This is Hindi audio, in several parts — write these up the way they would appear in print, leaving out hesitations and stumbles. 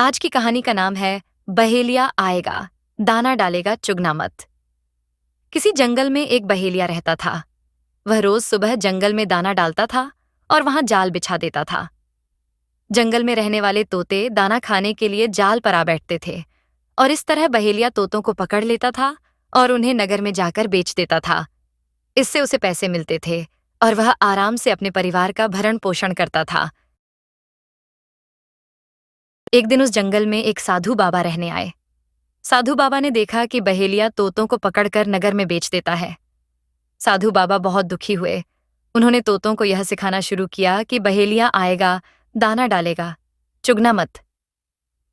आज की कहानी का नाम है बहेलिया आएगा, दाना डालेगा चुगना मत। किसी जंगल में एक बहेलिया रहता था। वह रोज सुबह जंगल में दाना डालता था और वहां जाल बिछा देता था। जंगल में रहने वाले तोते दाना खाने के लिए जाल पर आ बैठते थे और इस तरह बहेलिया तोतों को पकड़ लेता था और उन्हें नगर में जाकर बेच देता था। इससे उसे पैसे मिलते थे और वह आराम से अपने परिवार का भरण पोषण करता था। एक दिन उस जंगल में एक साधु बाबा रहने आए। साधु बाबा ने देखा कि बहेलिया तोतों को पकड़कर नगर में बेच देता है। साधु बाबा बहुत दुखी हुए। उन्होंने तोतों को यह सिखाना शुरू किया कि बहेलिया आएगा, दाना डालेगा, चुगना मत।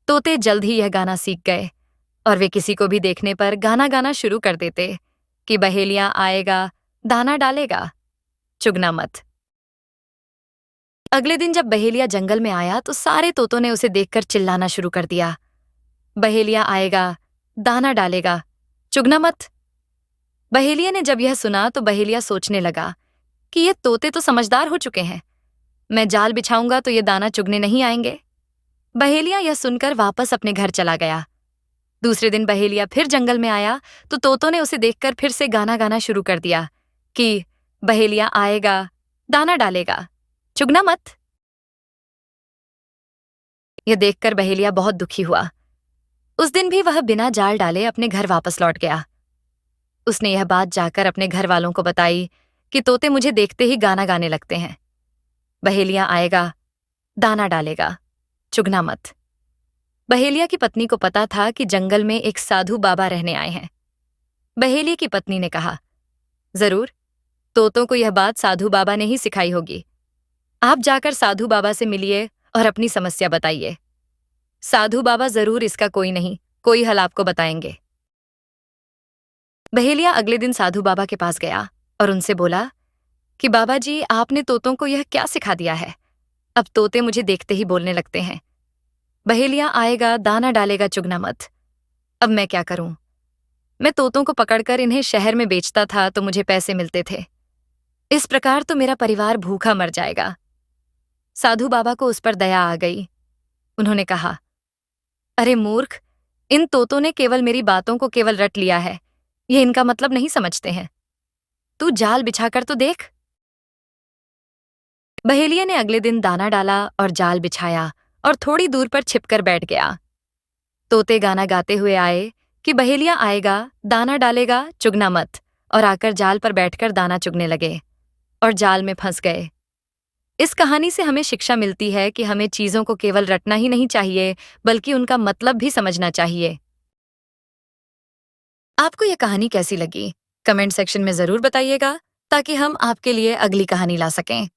तोते जल्द ही यह गाना सीख गए और वे किसी को भी देखने पर गाना गाना शुरू कर देते कि बहेलिया आएगा, दाना डालेगा, चुगना मत। अगले दिन जब बहेलिया जंगल में आया तो सारे तोतों ने उसे देखकर चिल्लाना शुरू कर दिया, बहेलिया आएगा, दाना डालेगा, चुगना मत। बहेलिया ने जब यह सुना तो बहेलिया सोचने लगा कि ये तोते तो समझदार हो चुके हैं। मैं जाल बिछाऊंगा तो ये दाना चुगने नहीं आएंगे। बहेलिया यह सुनकर वापस अपने घर चला गया। दूसरे दिन बहेलिया फिर जंगल में आया तो तोतों ने उसे देखकर फिर से गाना गाना शुरू कर दिया कि बहेलिया आएगा, दाना डालेगा, चुगना मत। यह देखकर बहेलिया बहुत दुखी हुआ। उस दिन भी वह बिना जाल डाले अपने घर वापस लौट गया। उसने यह बात जाकर अपने घर वालों को बताई कि तोते मुझे देखते ही गाना गाने लगते हैं। बहेलिया आएगा, दाना डालेगा, चुगना मत। बहेलिया की पत्नी को पता था कि जंगल में एक साधु बाबा रहने आए हैं। बहेलिया की पत्नी ने कहा, जरूर, तोतों को यह बात साधु बाबा ने ही सिखाई होगी। आप जाकर साधु बाबा से मिलिए और अपनी समस्या बताइए। साधु बाबा जरूर इसका कोई हल आपको बताएंगे। बहेलिया अगले दिन साधु बाबा के पास गया और उनसे बोला कि बाबा जी, आपने तोतों को यह क्या सिखा दिया है? अब तोते मुझे देखते ही बोलने लगते हैं, बहेलिया आएगा, दाना डालेगा, चुगना मत। अब मैं क्या करूं? मैं तोतों को पकड़कर इन्हें शहर में बेचता था तो मुझे पैसे मिलते थे। इस प्रकार तो मेरा परिवार भूखा मर जाएगा। साधु बाबा को उस पर दया आ गई। उन्होंने कहा, अरे मूर्ख, इन तोतों ने केवल मेरी बातों को केवल रट लिया है। ये इनका मतलब नहीं समझते हैं। तू जाल बिछाकर तो देख। बहेलिया ने अगले दिन दाना डाला और जाल बिछाया और थोड़ी दूर पर छिपकर बैठ गया। तोते गाना गाते हुए आए कि बहेलिया आएगा, दाना डालेगा, चुगना मत, और आकर जाल पर बैठकर दाना चुगने लगे और जाल में फंस गए। इस कहानी से हमें शिक्षा मिलती है कि हमें चीजों को केवल रटना ही नहीं चाहिए, बल्कि उनका मतलब भी समझना चाहिए। आपको यह कहानी कैसी लगी? कमेंट सेक्शन में जरूर बताइएगा ताकि हम आपके लिए अगली कहानी ला सकें।